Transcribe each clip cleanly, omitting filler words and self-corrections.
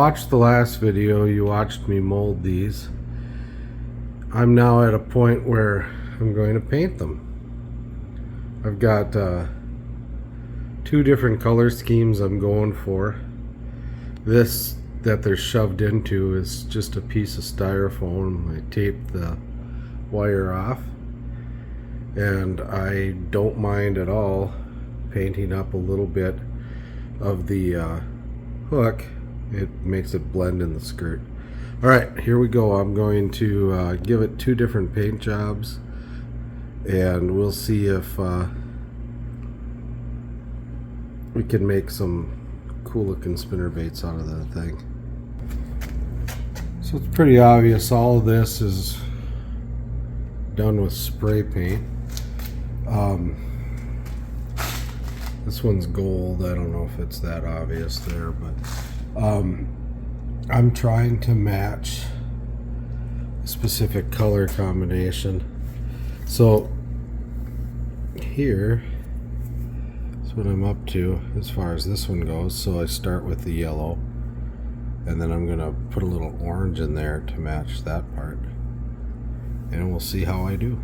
watched the last video, you watched me mold these. I'm now at a point where I'm going to paint them. I've got two different color schemes I'm going for. This that they're shoved into is just a piece of styrofoam. I taped the wire off, and I don't mind at all painting up a little bit of the hook. It makes it blend in the skirt. Alright, here we go. I'm going to give it two different paint jobs, and we'll see if we can make some cool looking spinnerbaits out of that thing. So it's pretty obvious all of this is done with spray paint. This one's gold. I don't know if it's that obvious there, but I'm trying to match a specific color combination. So here is what I'm up to as far as this one goes. So I start with the yellow, and then I'm gonna put a little orange in there to match that part, and we'll see how I do.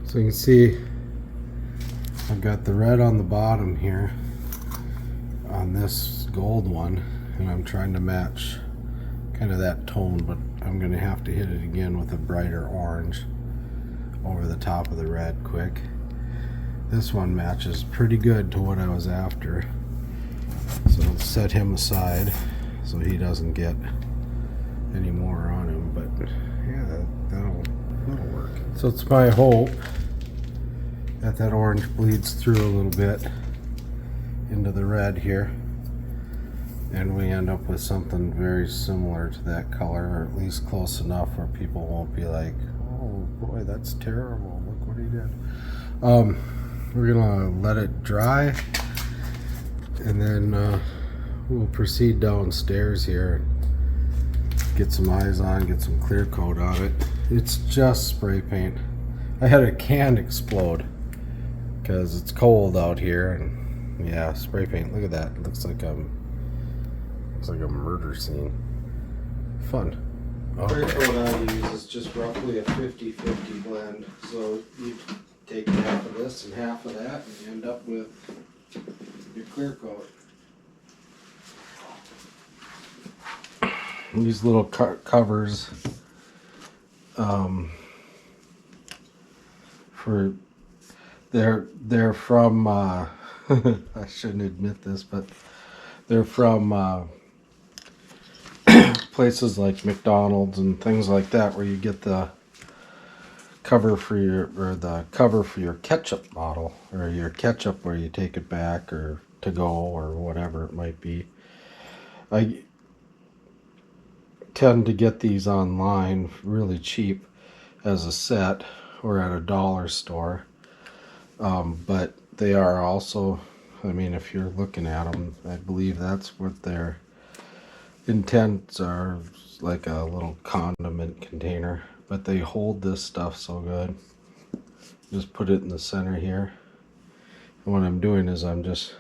So you can see I've got the red on the bottom here on this gold one, and I'm trying to match kind of that tone, but I'm going to have to hit it again with a brighter orange over the top of the red quick. This one matches pretty good to what I was after, so let's set him aside so he doesn't get any more on him, but yeah, that'll work. So it's my hope that orange bleeds through a little bit into the red here, and we end up with something very similar to that color, or at least close enough where people won't be like, oh boy, that's terrible, look what he did. We're gonna let it dry, and then we'll proceed downstairs here, get some eyes on, get some clear coat on it. It's just spray paint. I had a can explode because it's cold out here, and yeah, spray paint. Look at that. It looks like a murder scene. Fun. Clear coat I use is just roughly a 50-50 blend. So you take half of this and half of that, and you end up with your clear coat. These little covers for they're from I shouldn't admit this, but they're from places like McDonald's and things like that, where you get the cover for your ketchup bottle, or your ketchup where you take it back or to go or whatever it might be. I tend to get these online really cheap as a set or at a dollar store, but they are also, I mean, if you're looking at them, I believe that's what their intents are, like a little condiment container, but they hold this stuff so good. Just put it in the center here, and what I'm doing is I'm just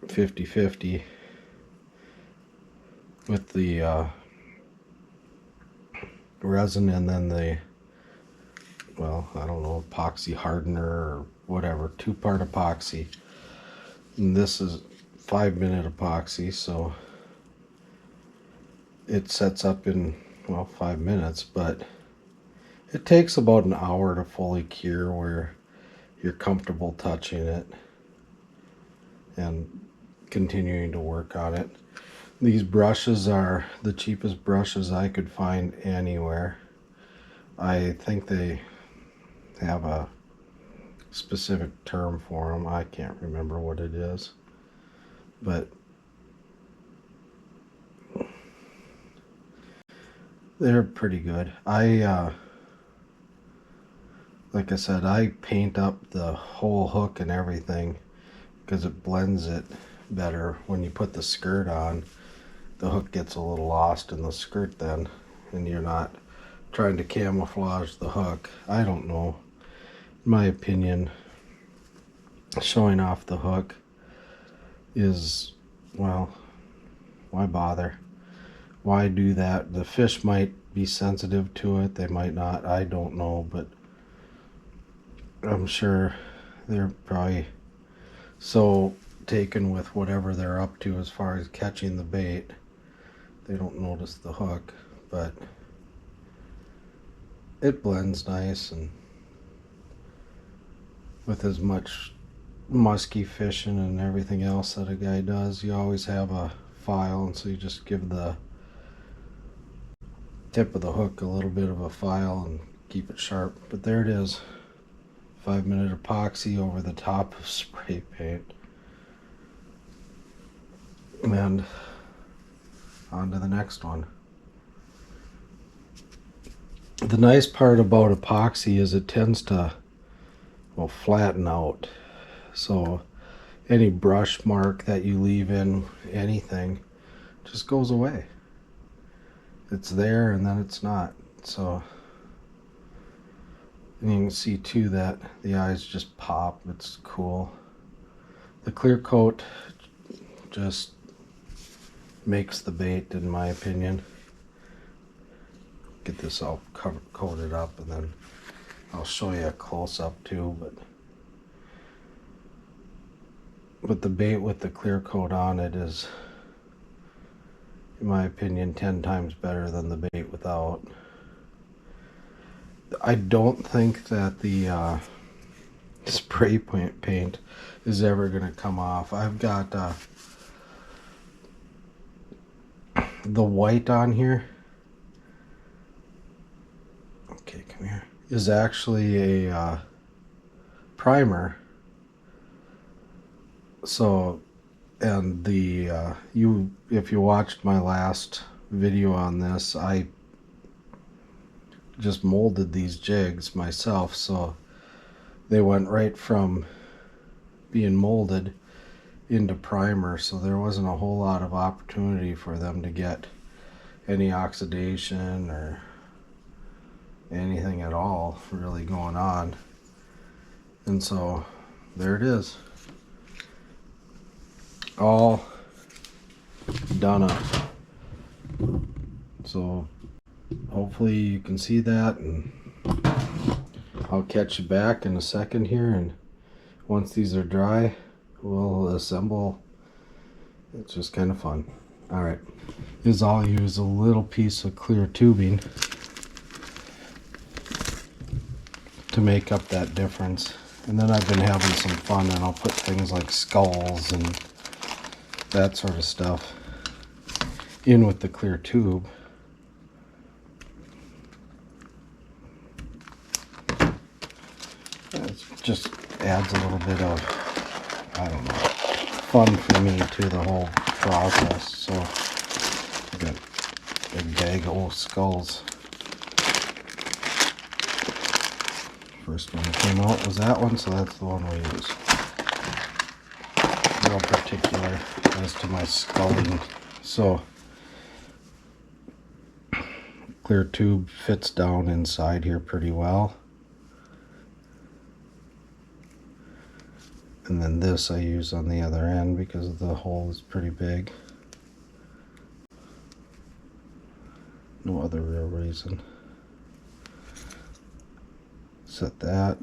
50-50 with the resin, and then the, well, I don't know, epoxy hardener or whatever, 2-part epoxy. And this is 5-minute epoxy, so it sets up in, well, 5 minutes, but it takes about an hour to fully cure where you're comfortable touching it and continuing to work on it. These brushes are the cheapest brushes I could find anywhere. I think they have a specific term for them. I can't remember what it is, but they're pretty good. Like I said, I paint up the whole hook and everything because it blends it better. When you put the skirt on, the hook gets a little lost in the skirt then, and you're not trying to camouflage the hook. I don't know. In my opinion, showing off the hook is, well, why bother? Why do that? The fish might be sensitive to it, they might not, I don't know, but I'm sure they're probably so taken with whatever they're up to as far as catching the bait, they don't notice the hook. But it blends nice, and with as much musky fishing and everything else that a guy does, you always have a file, and so you just give the tip of the hook a little bit of a file and keep it sharp. But there it is, 5-minute epoxy over the top of spray paint, and on to the next one. The nice part about epoxy is it tends to, well, flatten out, so any brush mark that you leave in anything just goes away. It's there and then it's not. So, and you can see too that the eyes just pop. It's cool. The clear coat just makes the bait, in my opinion. Get this all coated up, and then I'll show you a close-up too. But the bait with the clear coat on it is, in my opinion, 10 times better than the bait without. I don't think that the spray paint is ever going to come off. I've got the white on here. Okay, come here. Is actually a primer. So, and the if you watched my last video on this, I just molded these jigs myself, so they went right from being molded into primer, so there wasn't a whole lot of opportunity for them to get any oxidation or anything at all really going on. And so there it is, all done up. So hopefully you can see that, and I'll catch you back in a second here, and once these are dry we'll assemble. It's just kind of fun. Alright, I'll use a little piece of clear tubing to make up that difference, and then I've been having some fun, and I'll put things like skulls and that sort of stuff in with the clear tube. It just adds a little bit of, I don't know, fun for me to the whole process. So I got a big bag of old skulls. First one that came out was that one, so that's the one we use. Real particular as to my sculling. So clear tube fits down inside here pretty well. And then this I use on the other end because the hole is pretty big. No other real reason. Set that.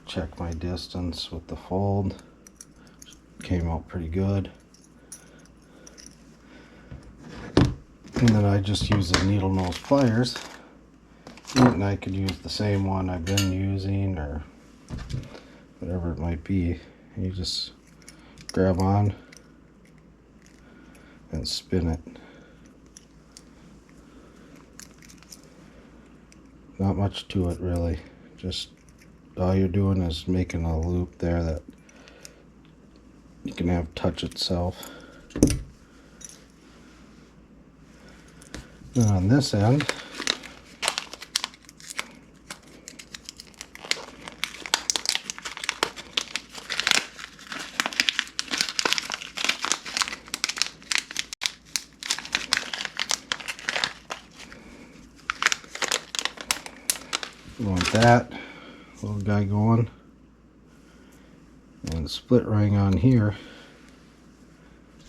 Check my distance with the fold. Came out pretty good. And then I just use the needle nose pliers. And I could use the same one I've been using or whatever it might be. And you just grab on and spin it. Not much to it really. Just all you're doing is making a loop there that you can have touch itself. And on this end, we want that little guy going. split ring on here,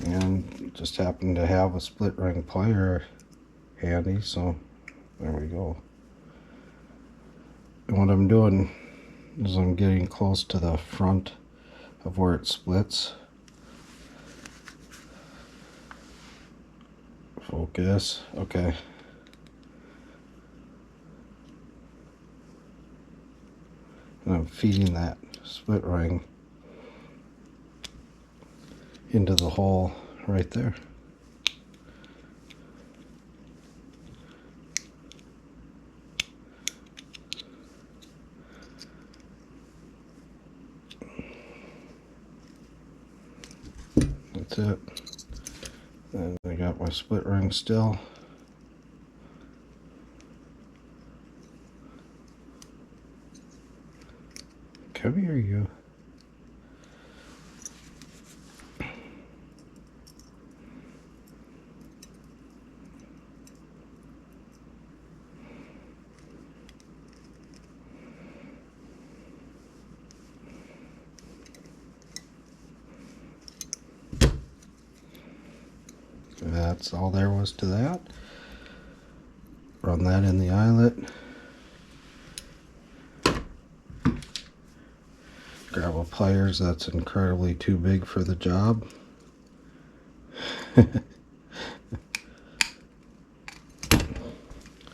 and just happened to have a split ring plier handy, so there we go. And what I'm doing is I'm getting close to the front of where it splits. Focus, okay. And I'm feeding that split ring into the hole right there. That's it. And I got my split ring still. Come here, you. That's all there was to that. Run that in the eyelet. Grab a pliers that's incredibly too big for the job.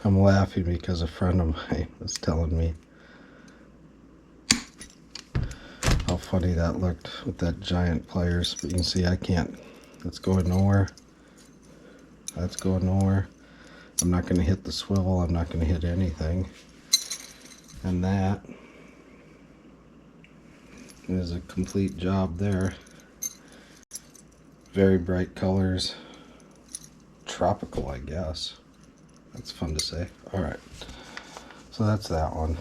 I'm laughing because a friend of mine was telling me how funny that looked with that giant pliers, but you can see I can't. That's going nowhere. That's going nowhere. I'm not going to hit the swivel. I'm not going to hit anything. And that is a complete job there. Very bright colors. Tropical, I guess. That's fun to say. Alright. So that's that one.